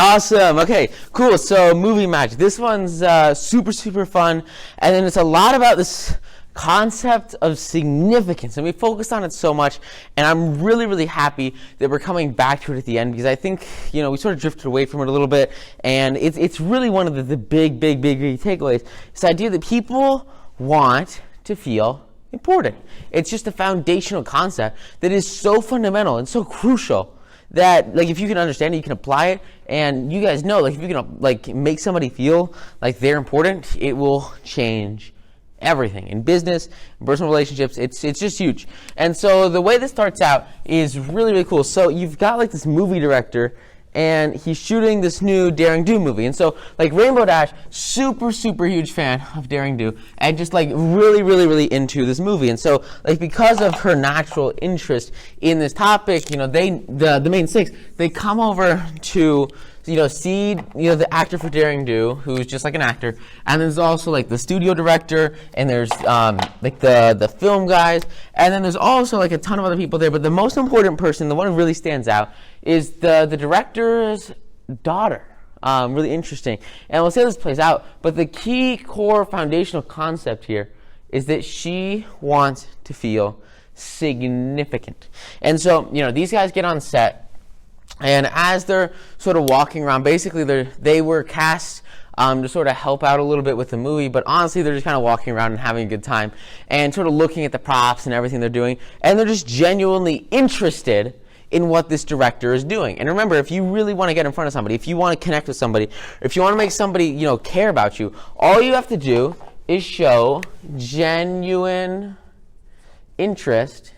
Awesome. Okay, cool. So movie magic. This one's super fun, and then it's a lot about this concept of significance, and we focused on it so much, and I'm really happy that we're coming back to it at the end, because I think we sort of drifted away from it a little bit, and it's really one of the big takeaways. This idea that people want to feel important. It's just a foundational concept that is so fundamental and so crucial that, like, if you can understand it, you can apply it, and you guys know, like, if you can, like, make somebody feel like they're important, it will change everything in business, in personal relationships. It's just huge. And so the way this starts out is really cool. So you've got, like, this movie director, and he's shooting this new Daring Do movie. And so, like, Rainbow Dash, super huge fan of Daring Do, and just, like, really into this movie. And so, like, because of her natural interest in this topic, the main six, they come over to see the actor for Daring Do, who's just like an actor, and there's also, like, the studio director, and there's like the film guys, and then there's also, like, a ton of other people there. But the most important person, the one who really stands out, is the director's daughter. Really interesting, and we'll see how this plays out. But the key core foundational concept here is that she wants to feel significant. And so these guys get on set. And as they're sort of walking around, basically they were cast to sort of help out a little bit with the movie, but honestly they're just kind of walking around and having a good time and sort of looking at the props and everything they're doing, and they're just genuinely interested in what this director is doing. And remember, if you really want to get in front of somebody, if you want to connect with somebody, if you want to make somebody care about you, all you have to do is show genuine interest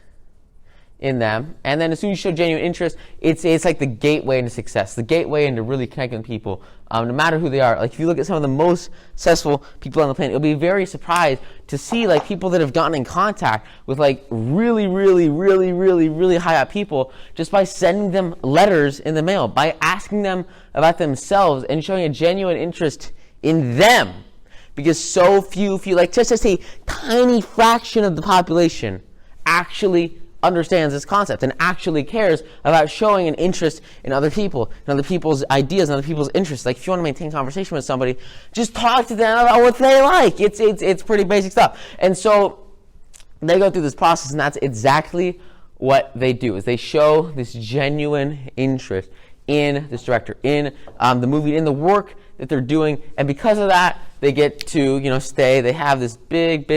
in them. And then as soon as you show genuine interest, it's like the gateway into success, the gateway into really connecting with people, no matter who they are. Like, if you look at some of the most successful people on the planet, you'll be very surprised to see, like, people that have gotten in contact with, like, really high up people just by sending them letters in the mail, by asking them about themselves and showing a genuine interest in them. Because so few, like, just a tiny fraction of the population actually understands this concept and actually cares about showing an interest in other people, and other people's ideas, and other people's interests. Like, if you want to maintain conversation with somebody, just talk to them about what they like. It's pretty basic stuff. And so they go through this process, and that's exactly what they do, is they show this genuine interest in this director, in the movie, in the work that they're doing. And because of that, they get to stay. They have this big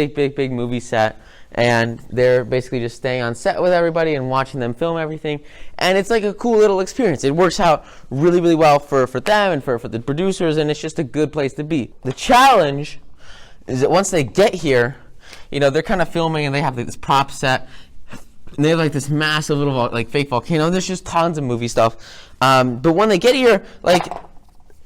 movie set, and they're basically just staying on set with everybody and watching them film everything. And it's like a cool little experience. It works out really well for them and for the producers, and it's just a good place to be. The challenge is that once they get here, they're kind of filming, and they have, like, this prop set, and they have, like, this massive little, like, fake volcano. There's just tons of movie stuff. But when they get here, like,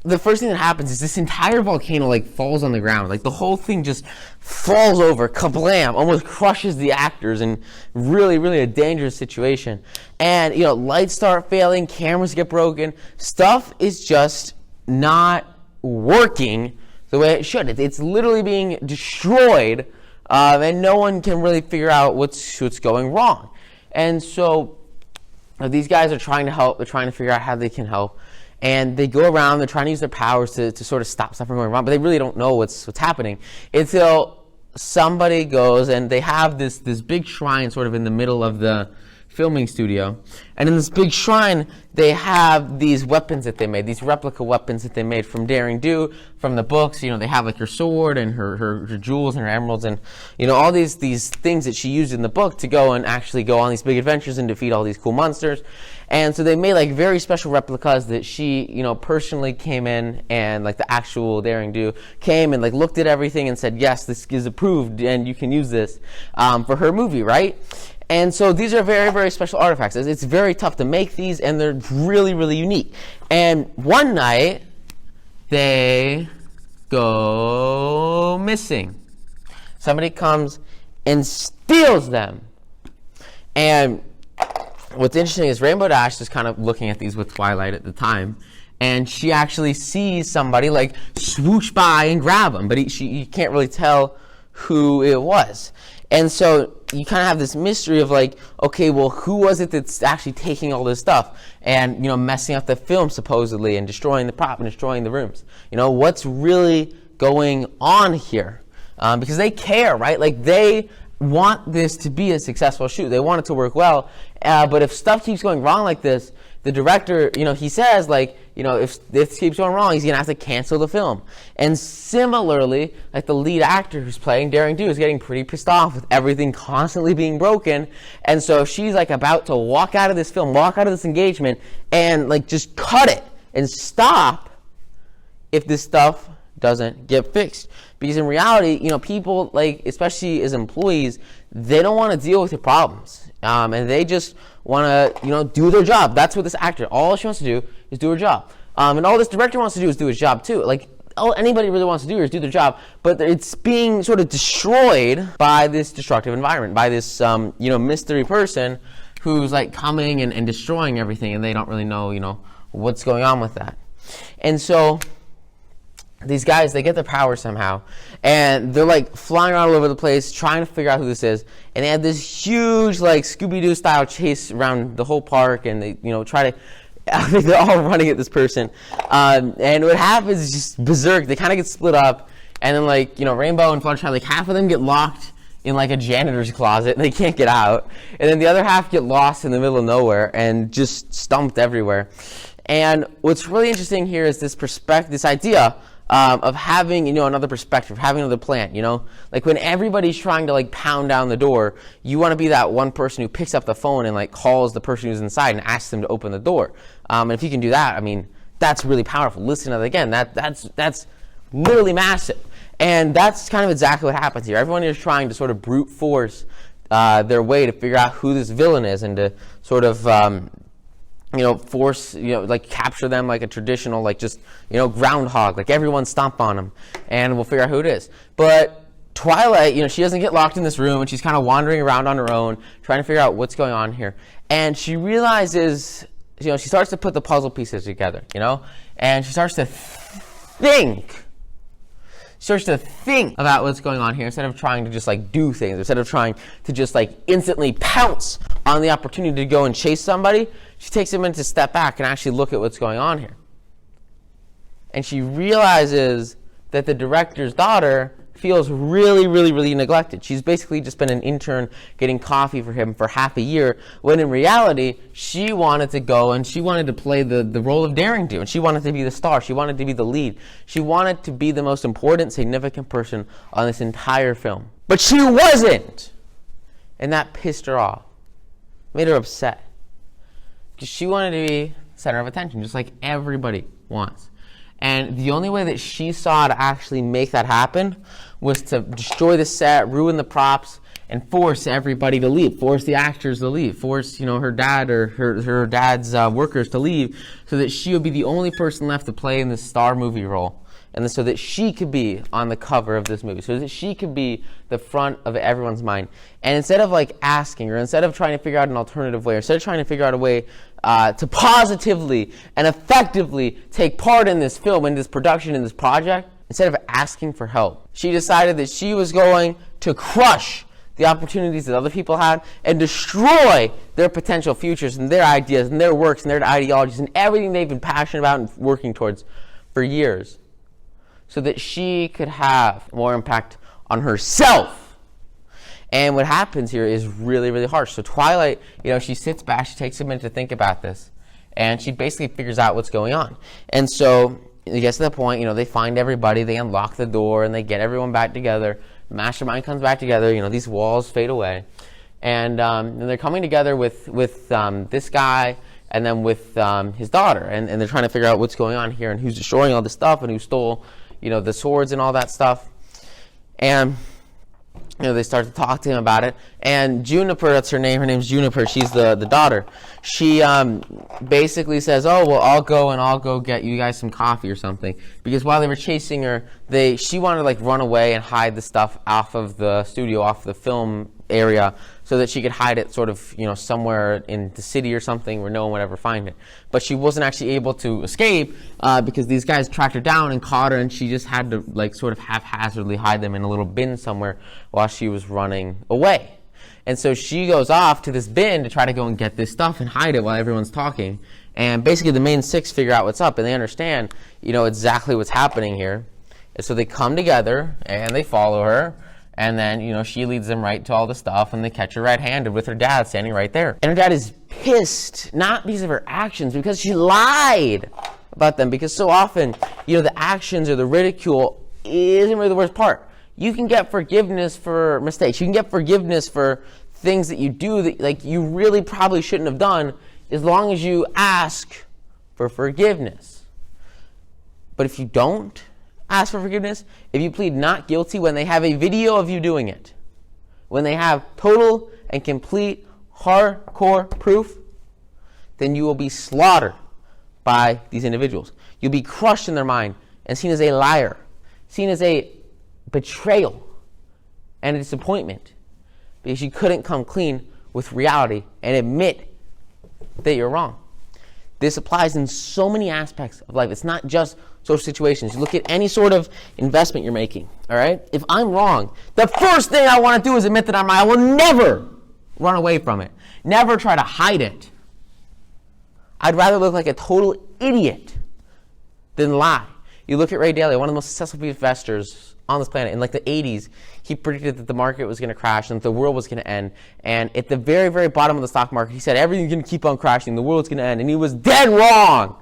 the first thing that happens is this entire volcano, like, falls on the ground. Like, the whole thing just falls over, kablam, almost crushes the actors, and really a dangerous situation. And, lights start failing, cameras get broken. Stuff is just not working the way it should. It's literally being destroyed, and no one can really figure out what's going wrong. And so these guys are trying to help. They're trying to figure out how they can help. And they go around, they're trying to use their powers to sort of stop stuff from going wrong, but they really don't know what's happening until somebody goes, and they have this big shrine sort of in the middle of the filming studio. And in this big shrine, they have these weapons that they made, these replica weapons that they made from Daring Do, from the books. They have, like, her sword and her jewels and her emeralds, and all these things that she used in the book to go and actually go on these big adventures and defeat all these cool monsters. And so they made, like, very special replicas that she personally came in, and, like, the actual Daring Do came and, like, looked at everything and said, yes, this is approved and you can use this for her movie, right? And so these are very special artifacts. It's very tough to make these, and they're really unique. And one night, they go missing. Somebody comes and steals them. And what's interesting is Rainbow Dash is kind of looking at these with Twilight at the time, and she actually sees somebody, like, swoosh by and grab them, but you can't really tell who it was. And so you kind of have this mystery of like, okay, well, who was it that's actually taking all this stuff and, you know, messing up the film supposedly and destroying the prop and destroying the rooms? You know, what's really going on here? Because they care, right? Like, they want this to be a successful shoot. They want it to work well. But if stuff keeps going wrong like this, the director, you know, he says, like, you know, if this keeps going wrong, he's going to have to cancel the film. And similarly, like, the lead actor who's playing Daring Do is getting pretty pissed off with everything constantly being broken. And so she's, like, about to walk out of this film, walk out of this engagement, and, like, just cut it and stop if this stuff doesn't get fixed. Because in reality, you know, people, like, especially as employees, they don't want to deal with your problems. And they just want to, you know, do their job. That's what this actor, all she wants to do is do her job. And all this director wants to do is do his job too. Like, all anybody really wants to do is do their job, but it's being sort of destroyed by this destructive environment, by this, you know, mystery person who's, like, coming and destroying everything, and they don't really know, you know, what's going on with that. And so these guys, they get their power somehow, and they're, like, flying around all over the place trying to figure out who this is, and they have this huge, like, Scooby-Doo style chase around the whole park, and they, you know, try to, I think they're all running at this person, and what happens is just berserk. They kind of get split up, and then, like, you know, Rainbow and Fluttershy, like, half of them get locked in, like, a janitor's closet, and they can't get out, and then the other half get lost in the middle of nowhere and just stumped everywhere. And what's really interesting here is this this idea of having, you know, another perspective, having another plan, you know? Like, when everybody's trying to, like, pound down the door, you want to be that one person who picks up the phone and, like, calls the person who's inside and asks them to open the door. And if you can do that, I mean, that's really powerful. Listen to that again. That's literally massive. And that's kind of exactly what happens here. Everyone is trying to sort of brute force their way to figure out who this villain is and to sort of you know, force, you know, like, capture them like a traditional, like, just, you know, groundhog, like, everyone stomp on them, and we'll figure out who it is. But Twilight, you know, she doesn't get locked in this room, and she's kind of wandering around on her own, trying to figure out what's going on here. And she realizes, you know, she starts to put the puzzle pieces together, you know, and she starts to think. She starts to think about what's going on here instead of trying to just, like, do things, instead of trying to just, like, instantly pounce on the opportunity to go and chase somebody. She takes a minute to step back and actually look at what's going on here. And she realizes that the director's daughter feels really, really, really neglected. She's basically just been an intern getting coffee for him for half a year, when in reality, she wanted to go and she wanted to play the role of Daring Do, and she wanted to be the star. She wanted to be the lead. She wanted to be the most important, significant person on this entire film. But she wasn't! And that pissed her off. Made her upset. Because she wanted to be center of attention, just like everybody wants. And the only way that she saw to actually make that happen was to destroy the set, ruin the props, and force everybody to leave, force the actors to leave, force, you know, her dad or her dad's workers to leave, so that she would be the only person left to play in this star movie role. And so that she could be on the cover of this movie, so that she could be the front of everyone's mind. And instead of, like, asking, or instead of trying to figure out an alternative way, or instead of trying to figure out a way to positively and effectively take part in this film, in this production, in this project, instead of asking for help, she decided that she was going to crush the opportunities that other people had and destroy their potential futures and their ideas and their works and their ideologies and everything they've been passionate about and working towards for years, so that she could have more impact on herself. And what happens here is really, really harsh. So Twilight, you know, she sits back, she takes a minute to think about this, and she basically figures out what's going on. And so it gets to the point, you know, they find everybody, they unlock the door, and they get everyone back together. The mastermind comes back together, you know, these walls fade away. And they're coming together with this guy, and then with his daughter. And they're trying to figure out what's going on here, and who's destroying all this stuff, and who stole, you know, the swords and all that stuff. And, you know, they start to talk to him about it. And Juniper, that's her name. Her name's Juniper. She's the daughter. She basically says, "Oh, well, I'll go get you guys some coffee or something." Because while they were chasing her, she wanted to, like, run away and hide the stuff off of the studio, off the film area, so that she could hide it sort of, somewhere in the city or something where no one would ever find it. But she wasn't actually able to escape because these guys tracked her down and caught her, and she just had to sort of haphazardly hide them in a little bin somewhere while she was running away. And so she goes off to this bin to try to go and get this stuff and hide it while everyone's talking. And basically the main six figure out what's up, and they understand, exactly what's happening here. And so they come together and they follow her. And then, she leads them right to all the stuff, and they catch her red-handed with her dad standing right there. And her dad is pissed, not because of her actions, because she lied about them. Because so often, the actions or the ridicule isn't really the worst part. You can get forgiveness for mistakes. You can get forgiveness for things that you do that you really probably shouldn't have done, as long as you ask for forgiveness. But if you don't ask for forgiveness, if you plead not guilty when they have a video of you doing it, when they have total and complete hardcore proof, then you will be slaughtered by these individuals. You'll be crushed in their mind and seen as a liar, seen as a betrayal and a disappointment, because you couldn't come clean with reality and admit that you're wrong. This applies in so many aspects of life. It's not just social situations. You look at any sort of investment you're making, all right? If I'm wrong, the first thing I want to do is admit that I'm wrong. I will never run away from it. Never try to hide it. I'd rather look like a total idiot than lie. You look at Ray Dalio, one of the most successful investors on this planet. In the 80s, he predicted that the market was going to crash and that the world was going to end. And at the very, very bottom of the stock market, he said everything's going to keep on crashing, the world's going to end. And he was dead wrong.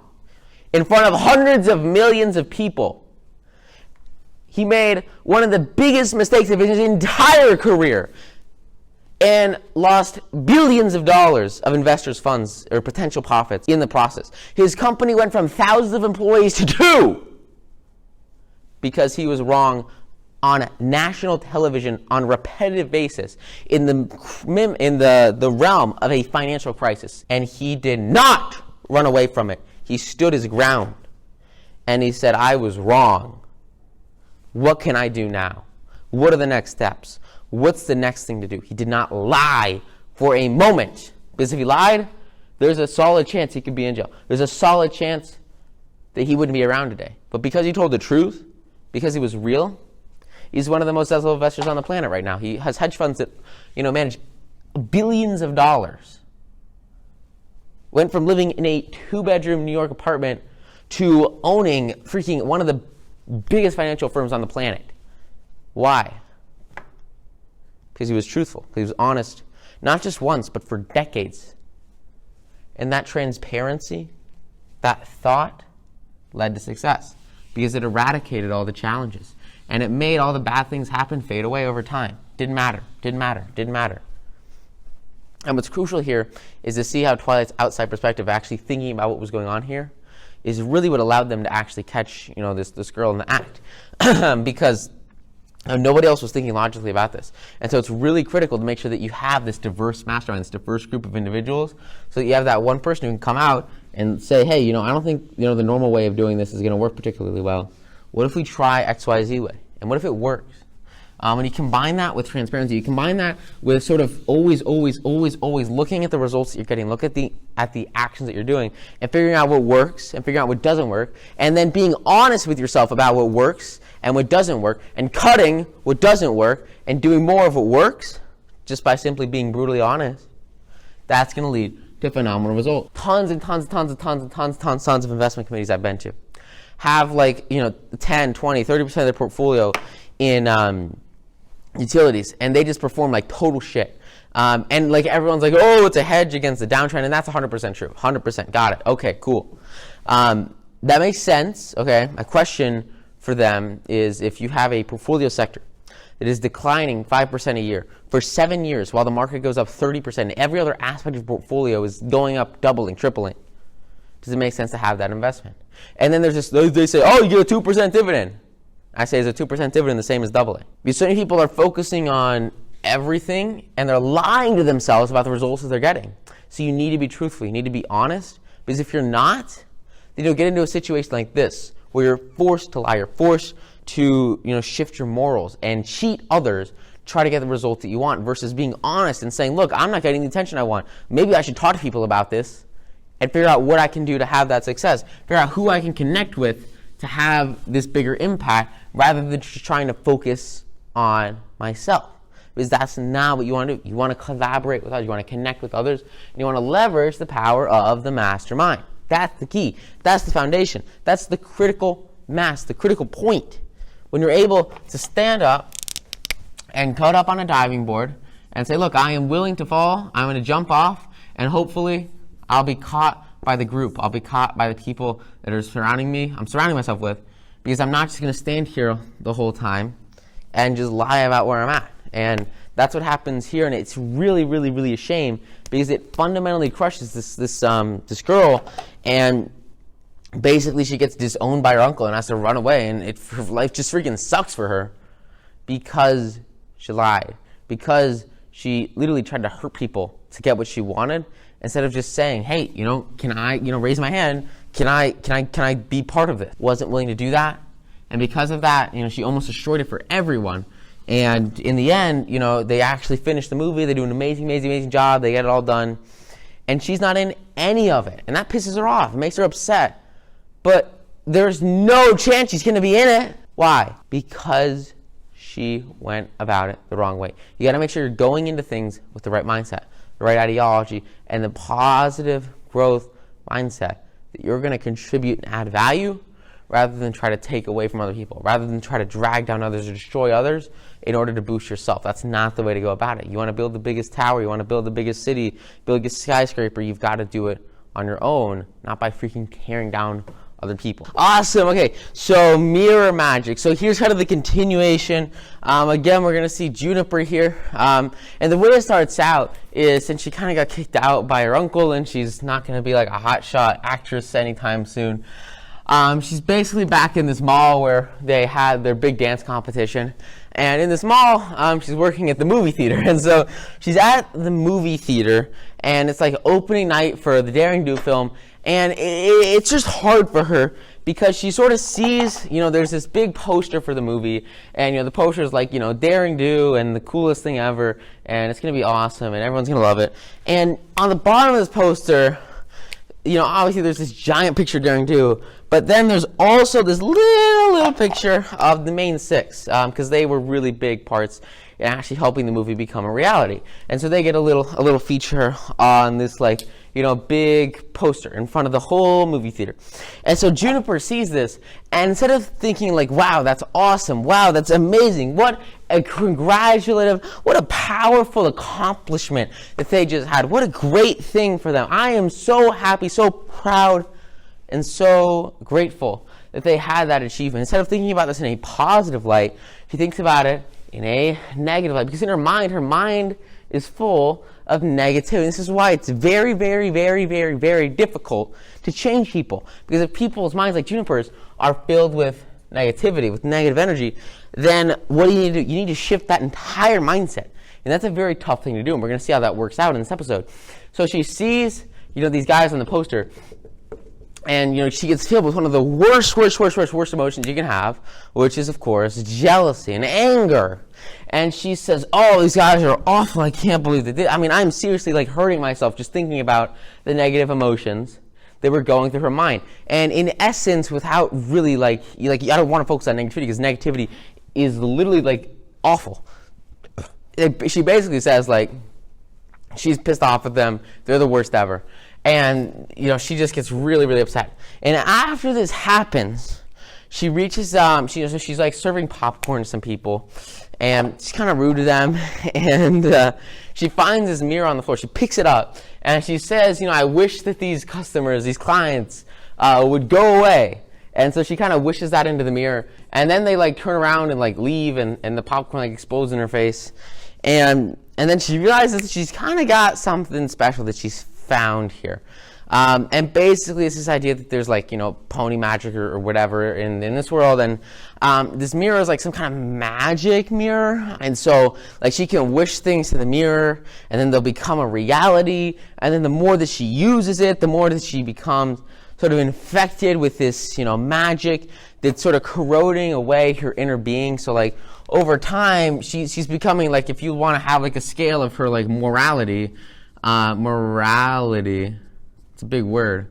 In front of hundreds of millions of people. He made one of the biggest mistakes of his entire career and lost billions of dollars of investors' funds or potential profits in the process. His company went from thousands of employees to 2 because he was wrong on national television on a repetitive basis in the realm of a financial crisis. And he did not run away from it. He stood his ground. And he said, I was wrong. What can I do now? What are the next steps? What's the next thing to do? He did not lie for a moment. Because if he lied, there's a solid chance he could be in jail. There's a solid chance that he wouldn't be around today. But because he told the truth, because he was real, he's one of the most successful investors on the planet right now. He has hedge funds that, manage billions of dollars. Went from living in a 2-bedroom New York apartment to owning freaking one of the biggest financial firms on the planet. Why? Because he was truthful. Because he was honest, not just once, but for decades. And that transparency, that thought, led to success. Because it eradicated all the challenges. And it made all the bad things happen fade away over time. Didn't matter. And what's crucial here is to see how Twilight's outside perspective, actually thinking about what was going on here, is really what allowed them to actually catch, this girl in the act. Because nobody else was thinking logically about this. And so it's really critical to make sure that you have this diverse mastermind, this diverse group of individuals, so that you have that one person who can come out and say, hey, I don't think, the normal way of doing this is going to work particularly well. What if we try XYZ way? And what if it works? And you combine that with transparency. You combine that with sort of always looking at the results that you're getting, look at the actions that you're doing, and figuring out what works and figuring out what doesn't work, and then being honest with yourself about what works and what doesn't work, and cutting what doesn't work and doing more of what works just by simply being brutally honest. That's going to lead to phenomenal results. Tons of investment committees I've been to have 10, 20, 30% of their portfolio in utilities, and they just perform like total shit. And everyone's like, oh, it's a hedge against the downtrend, and that's 100% true. 100%. Got it. Okay, cool. That makes sense. Okay. My question for them is, if you have a portfolio sector that is declining 5% a year for 7 years while the market goes up 30%, and every other aspect of your portfolio is going up, doubling, tripling, does it make sense to have that investment? And then there's this, they say, oh, you get a 2% dividend. I say, is a 2% dividend the same as doubling? Because so many people are focusing on everything, and they're lying to themselves about the results that they're getting. So you need to be truthful. You need to be honest, because if you're not, then you'll get into a situation like this, where you're forced to lie. You're forced to shift your morals and cheat others try to get the result that you want, versus being honest and saying, look, I'm not getting the attention I want. Maybe I should talk to people about this and figure out what I can do to have that success. Figure out who I can connect with to have this bigger impact, rather than just trying to focus on myself. Because that's not what you want to do. You want to collaborate with others. You want to connect with others. And you want to leverage the power of the mastermind. That's the key. That's the foundation. That's the critical mass, the critical point. When you're able to stand up and cut up on a diving board and say, look, I am willing to fall. I'm going to jump off, and hopefully I'll be caught by the group. I'll be caught by the people that are surrounding me. I'm surrounding myself with, because I'm not just going to stand here the whole time and just lie about where I'm at. And that's what happens here, and it's really, really, really a shame, because it fundamentally crushes this girl, and basically she gets disowned by her uncle and has to run away, and her life just freaking sucks for her because she lied, because she literally tried to hurt people to get what she wanted, instead of just saying, hey, can I, raise my hand? Can I be part of this? Wasn't willing to do that, and because of that, she almost destroyed it for everyone. And in the end, they actually finish the movie. They do an amazing, amazing, amazing job. They get it all done, and she's not in any of it, and that pisses her off. It makes her upset. But there's no chance she's going to be in it. Why? Because she went about it the wrong way. You got to make sure you're going into things with the right mindset, the right ideology, and the positive growth mindset, that you're going to contribute and add value, rather than try to take away from other people, rather than try to drag down others or destroy others in order to boost yourself. That's not the way to go about it. You want to build the biggest tower, you want to build the biggest city, build a skyscraper, you've got to do it on your own, not by freaking tearing down other people. Awesome. Okay, so mirror magic. So here's kind of the continuation. Again, we're going to see Juniper here. And the way it starts out is, since she kind of got kicked out by her uncle, and she's not going to be like a hotshot actress anytime soon, she's basically back in this mall where they had their big dance competition. And in this mall, she's working at the movie theater. And so she's at the movie theater, and it's like opening night for the Daring Do film. And it's just hard for her, because she sort of sees, there's this big poster for the movie, and, the poster is like, Daring Do and the coolest thing ever, and it's going to be awesome, and everyone's going to love it. And on the bottom of this poster, obviously there's this giant picture of Daring Do, but then there's also this little picture of the main six, because they were really big parts in actually helping the movie become a reality. And so they get a little feature on this, like, big poster in front of the whole movie theater. And so Juniper sees this, and instead of thinking like, wow, that's awesome, wow, that's amazing, what a congratulative, what a powerful accomplishment that they just had, what a great thing for them. I am so happy, so proud, and so grateful that they had that achievement. Instead of thinking about this in a positive light, she thinks about it in a negative light, because in her mind is full of negativity. This is why it's very, very, very, very, very difficult to change people, because if people's minds, like Juniper's, are filled with negativity, with negative energy, then what do you need to do? You need to shift that entire mindset, and that's a very tough thing to do, and we're going to see how that works out in this episode. So she sees, these guys on the poster, and, she gets filled with one of the worst emotions you can have, which is, of course, jealousy and anger. And she says, oh, these guys are awful. I can't believe they did. I mean, I'm seriously, like, hurting myself just thinking about the negative emotions that were going through her mind. And in essence, without really, I don't want to focus on negativity, because negativity is literally, like, awful. She basically says, like, she's pissed off at them. They're the worst ever. And, she just gets really, really upset. And after this happens, she reaches, she's like serving popcorn to some people, and she's kind of rude to them. And she finds this mirror on the floor. She picks it up, and she says, I wish that these customers, these clients, would go away. And so she kind of wishes that into the mirror. And then they, turn around and, leave, and the popcorn, explodes in her face. And then she realizes that she's kind of got something special that she's found here. And basically it's this idea that there's pony magic or whatever in this world, and this mirror is like some kind of magic mirror, and so she can wish things to the mirror, and then they'll become a reality, and then the more that she uses it, the more that she becomes sort of infected with this, magic that's sort of corroding away her inner being. So like over time, she's becoming like, if you want to have like a scale of her like morality, it's a big word.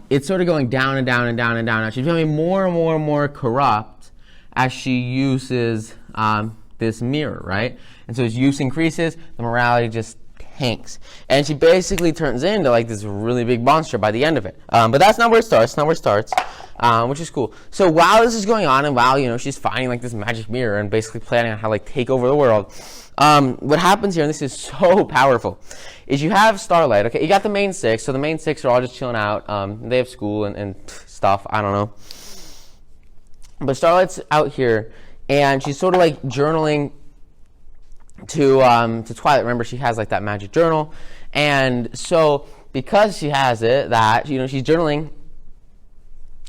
It's sort of going down and down and down and down. She's becoming more and more and more corrupt as she uses this mirror, right? And so as use increases, the morality just tanks. And she basically turns into like this really big monster by the end of it. But that's not where it starts. Which is cool. So while this is going on, and while she's finding like this magic mirror and basically planning on how to like take over the world, what happens here, and this is so powerful, is you have Starlight. Okay, you got the main six. So the main six are all just chilling out. They have school and stuff. I don't know. But Starlight's out here, and she's sort of like journaling to Twilight. Remember, she has like that magic journal, and so because she has it, that she's journaling,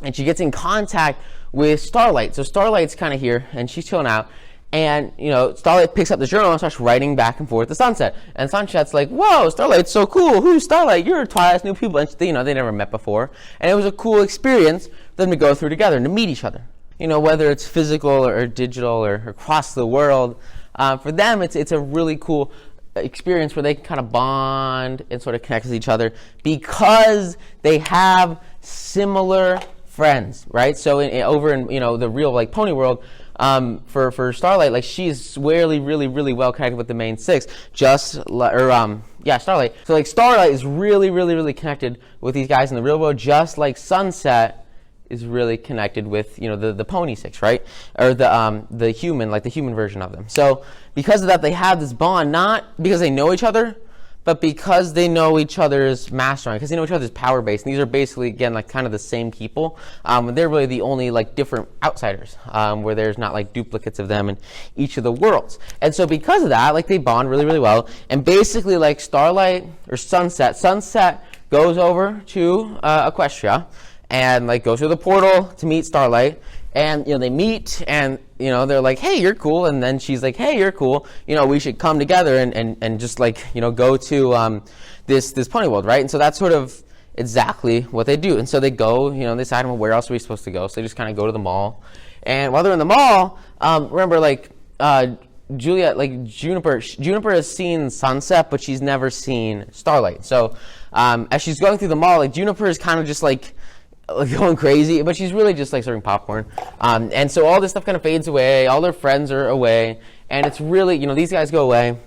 and she gets in contact with Starlight. So Starlight's kind of here, and she's chilling out, and Starlight picks up the journal and starts writing back and forth to Sunset. And Sunset's like, "Whoa, Starlight's so cool! Who's Starlight? You're Twilight's new people." And they never met before, and it was a cool experience for them to go through together and to meet each other. Whether it's physical or digital or across the world. For them, it's a really cool experience where they can kind of bond and sort of connect with each other because they have similar friends, right? So over in the real like pony world, for Starlight, like she's really, really, really well connected with the main six. Starlight. So like Starlight is really, really, really connected with these guys in the real world, just like Sunset is really connected with the pony six, right? Or the human, like the human version of them. So because of that, they have this bond, not because they know each other, but because they know each other's mastermind, because they know each other's power base. And these are basically, again, like kind of the same people. They're really the only like different outsiders, where there's not like duplicates of them in each of the worlds. And so because of that, like they bond really, really well. And basically like Starlight or Sunset goes over to Equestria, and like goes through the portal to meet Starlight, and they meet, and they're like, "Hey, you're cool," and then she's like, "Hey, you're cool. We should come together and just like go to this pony world, right?" And so that's sort of exactly what they do. And so they go, they decide, well, where else are we supposed to go? So they just kind of go to the mall, and while they're in the mall, remember like Juliet, like Juniper has seen Sunset, but she's never seen Starlight. So as she's going through the mall, like Juniper is kind of just like going crazy, but she's really just like serving popcorn. And so all this stuff kind of fades away. All their friends are away, and it's really, these guys go away,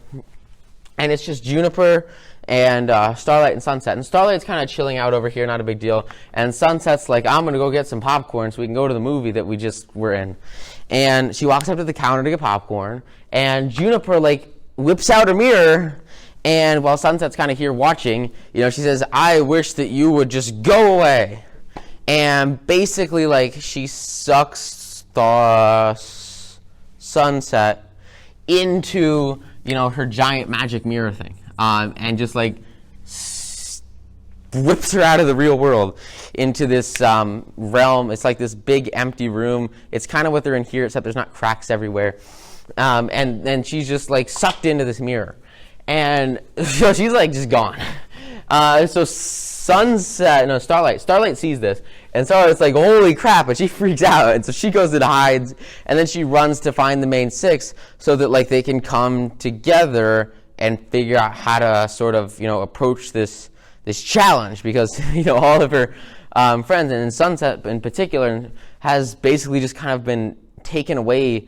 and it's just Juniper and Starlight and Sunset. And Starlight's kind of chilling out over here, not a big deal. And Sunset's like, "I'm gonna go get some popcorn so we can go to the movie that we just were in." And she walks up to the counter to get popcorn, and Juniper like whips out her mirror. And while Sunset's kind of here watching, she says, "I wish that you would just go away." And basically, like, she sucks Sunset into, her giant magic mirror thing. And just, like, whips her out of the real world into this realm. It's like this big empty room. It's kind of what they're in here, except there's not cracks everywhere. And then she's just, like, sucked into this mirror. And so she's, like, just gone. So Starlight sees this, and Starlight's like, "Holy crap," and she freaks out, and so she goes and hides, and then she runs to find the main six so that like they can come together and figure out how to sort of approach this challenge, because all of her friends, and Sunset in particular, has basically just kind of been taken away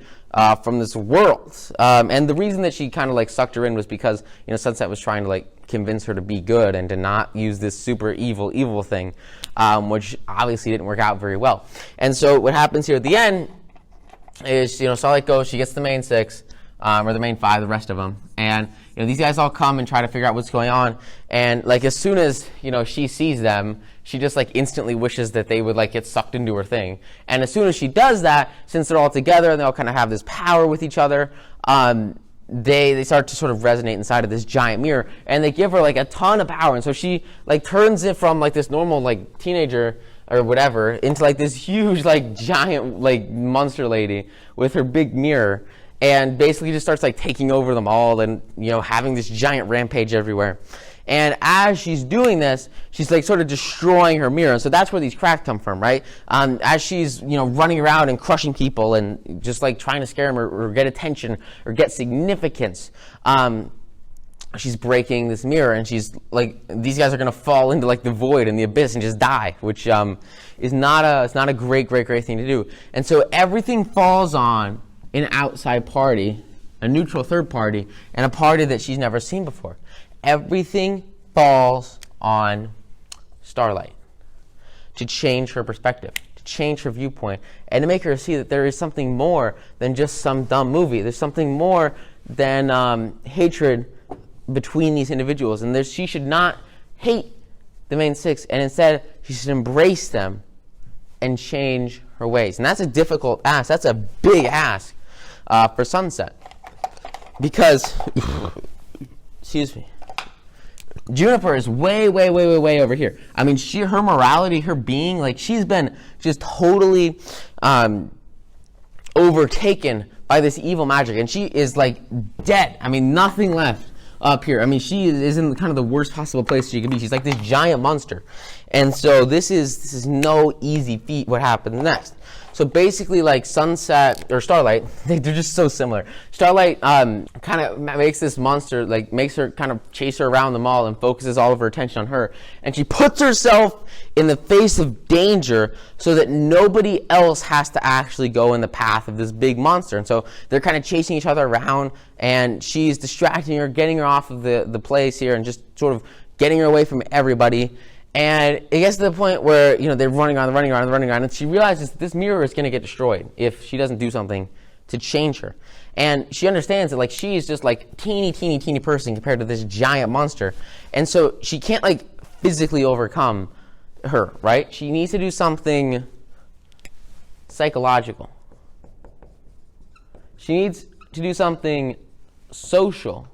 from this world. And the reason that she kind of like sucked her in was because Sunset was trying to like convince her to be good and to not use this super evil thing, which obviously didn't work out very well. And so what happens here at the end is Starlight goes, she gets the main six, or the main five, the rest of them, and these guys all come and try to figure out what's going on. And like as soon as she sees them, she just like instantly wishes that they would like get sucked into her thing. And as soon as she does that, since they're all together and they all kind of have this power with each other, they start to sort of resonate inside of this giant mirror, and they give her like a ton of power. And so she like turns it from like this normal like teenager or whatever into like this huge like giant like monster lady with her big mirror. and basically just starts like taking over them all and, having this giant rampage everywhere. And as she's doing this, she's like sort of destroying her mirror. So that's where these cracks come from, right? As she's, running around and crushing people and just like trying to scare them or get attention or get significance, she's breaking this mirror, and she's like, these guys are going to fall into like the void and the abyss and just die, which is not a great thing to do. And so everything falls on an outside party, a neutral third party, and a party that she's never seen before. Everything falls on Starlight to change her perspective, to change her viewpoint, and to make her see that there is something more than just some dumb movie. There's something more than hatred between these individuals, and she should not hate the main six, and instead she should embrace them and change her ways. And that's a difficult ask. That's a big ask for Sunset, because excuse me, Juniper is way over here. I mean, her morality, her being, like, she's been just totally overtaken by this evil magic, and she is like dead. I mean, nothing left up here. I mean, she is in kind of the worst possible place she could be. She's like this giant monster, and so this is no easy feat. What happens next? So basically, like Sunset or Starlight, they're just so similar. Starlight kind of makes this monster, like makes her kind of chase her around the mall and focuses all of her attention on her. And she puts herself in the face of danger so that nobody else has to actually go in the path of this big monster. And so they're kind of chasing each other around, and she's distracting her, getting her off of the place here, and just sort of getting her away from everybody. And it gets to the point where, they're running around, and she realizes that this mirror is going to get destroyed if she doesn't do something to change her. And she understands that, like, she is just like teeny person compared to this giant monster. And so she can't, like, physically overcome her, right? She needs to do something psychological. She needs to do something social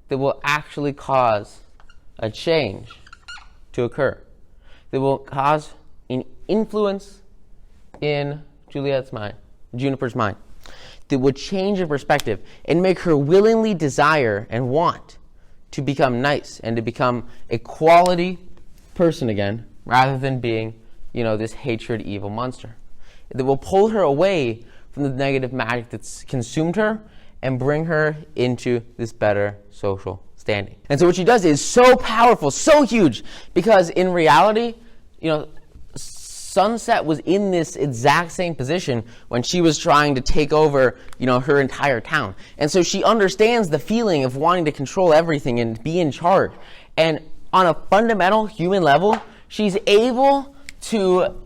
that will actually cause a change to occur, that will cause an influence in Juniper's mind, that will change her perspective and make her willingly desire and want to become nice and to become a quality person again, rather than being, this hatred, evil monster. That will pull her away from the negative magic that's consumed her and bring her into this better social standing. And so what she does is so powerful, so huge, because in reality, Sunset was in this exact same position when she was trying to take over, her entire town. And so she understands the feeling of wanting to control everything and be in charge. And on a fundamental human level, she's able to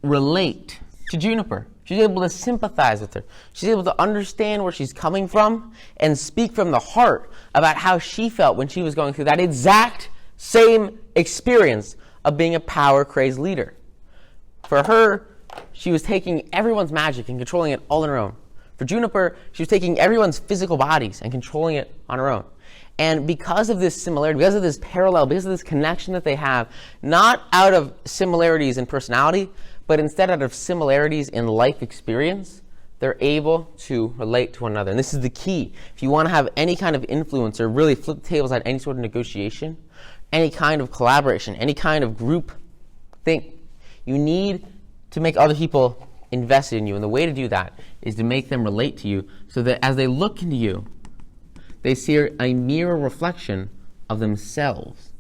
relate to Juniper. She's able to sympathize with her. She's able to understand where she's coming from and speak from the heart about how she felt when she was going through that exact same experience of being a power-crazed leader. For her, she was taking everyone's magic and controlling it all on her own. For Juniper, she was taking everyone's physical bodies and controlling it on her own. And because of this similarity, because of this parallel, because of this connection that they have, not out of similarities in personality, but instead out of similarities in life experience, they're able to relate to one another. And this is the key. If you want to have any kind of influence or really flip the tables on any sort of negotiation, any kind of collaboration, any kind of group thing, you need to make other people invested in you. And the way to do that is to make them relate to you so that as they look into you, they see a mirror reflection of themselves.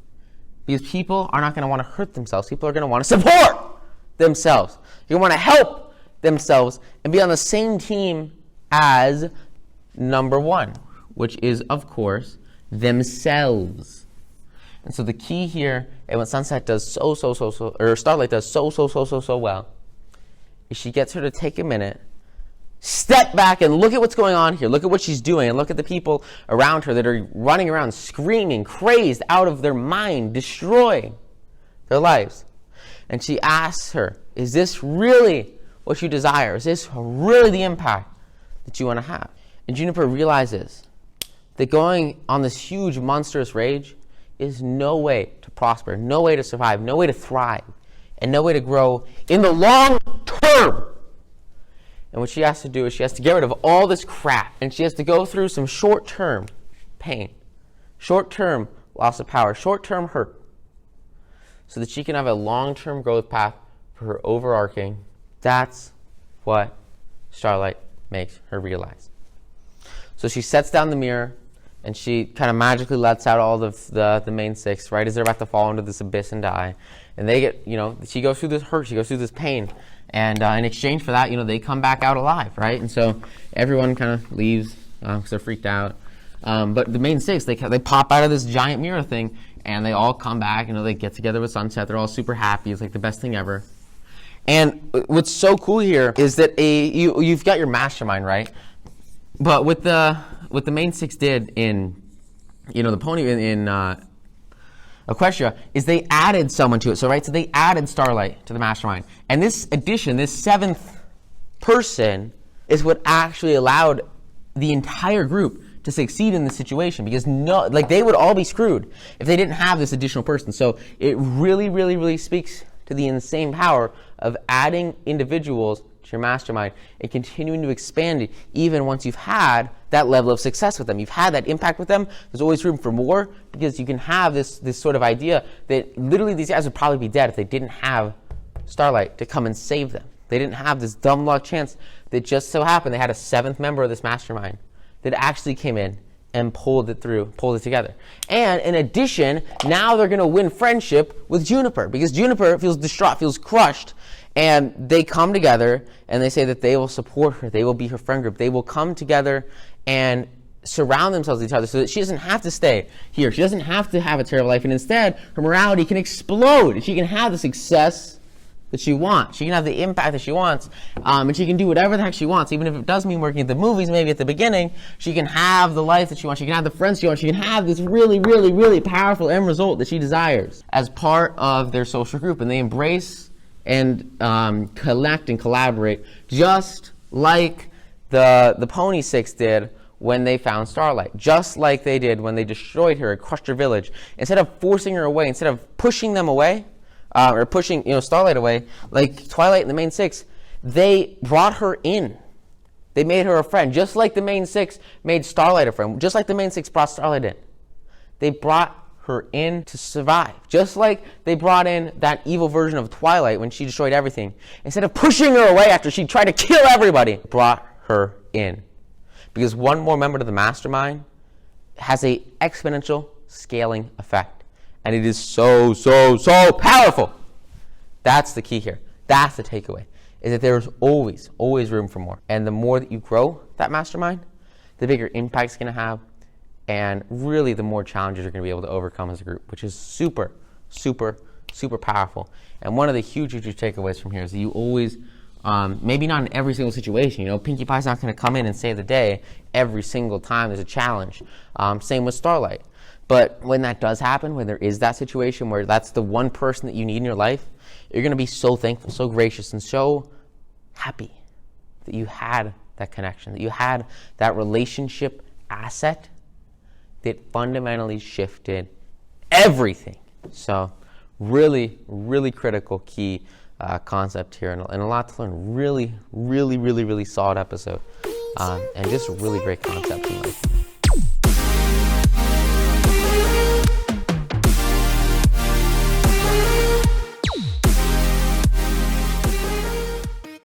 Because people are not going to want to hurt themselves. People are going to want to support themselves. You want to help themselves and be on the same team as number one, which is, of course, themselves. And so the key here, and what Sunset does Starlight does so well, is she gets her to take a minute, step back and look at what's going on here. Look at what she's doing, and look at the people around her that are running around screaming, crazed, out of their mind, destroying their lives. And she asks her, is this really what you desire? Is this really the impact that you want to have? And Juniper realizes that going on this huge, monstrous rage is no way to prosper, no way to survive, no way to thrive, and no way to grow in the long term. And what she has to do is she has to get rid of all this crap. And she has to go through some short-term pain, short-term loss of power, short-term hurt, so that she can have a long-term growth path for her overarching. That's what Starlight makes her realize. So she sets down the mirror, and she kind of magically lets out all of the main six, right, as they're about to fall into this abyss and die. And they get, she goes through this hurt, she goes through this pain. And in exchange for that, they come back out alive, right? And so everyone kind of leaves because they're freaked out. But the main six, they pop out of this giant mirror thing, and they all come back. They get together with Sunset. They're all super happy. It's like the best thing ever. And what's so cool here is that you've got your mastermind, right? But what the main six did in, the pony in Equestria is they added someone to it. So they added Starlight to the mastermind. And this addition, this seventh person, is what actually allowed the entire group to succeed in this situation, because they would all be screwed if they didn't have this additional person. So it really, really, really speaks to the insane power of adding individuals to your mastermind and continuing to expand it even once you've had that level of success with them. You've had that impact with them. There's always room for more, because you can have this sort of idea that literally these guys would probably be dead if they didn't have Starlight to come and save them. They didn't have this dumb luck chance that just so happened they had a seventh member of this mastermind that actually came in and pulled it together. And in addition, now they're going to win friendship with Juniper, because Juniper feels distraught, feels crushed, and they come together and they say that they will support her. They will be her friend group. They will come together and surround themselves with each other so that she doesn't have to stay here. She doesn't have to have a terrible life, and instead her morality can explode. She can have the success that she wants. She can have the impact that she wants, and she can do whatever the heck she wants, even if it does mean working at the movies maybe at the beginning. She can have the life that she wants. She can have the friends she wants. She can have this really, really, really powerful end result that she desires as part of their social group, and they embrace and collect and collaborate just like the Pony Six did when they found Starlight, just like they did when they destroyed her and crushed her village. Instead of forcing her away, instead of pushing them away, or pushing Starlight away, like Twilight and the main six, they brought her in. They made her a friend, just like the main six made Starlight a friend, just like the main six brought Starlight in. They brought her in to survive, just like they brought in that evil version of Twilight when she destroyed everything. Instead of pushing her away after she tried to kill everybody, brought her in. Because one more member to the mastermind has a exponential scaling effect. And it is so, so, so powerful. That's the key here. That's the takeaway, is that there's always, always room for more. And the more that you grow that mastermind, the bigger impact it's going to have, and really the more challenges you're going to be able to overcome as a group, which is super, super, super powerful. And one of the huge, huge takeaways from here is that you always, maybe not in every single situation, Pinkie Pie's not going to come in and save the day every single time there's a challenge. Same with Starlight. But when that does happen, when there is that situation where that's the one person that you need in your life, you're going to be so thankful, so gracious, and so happy that you had that connection, that you had that relationship asset that fundamentally shifted everything. So really, really critical key concept here, and a lot to learn. Really, really, really, really solid episode, and just a really great concept in life.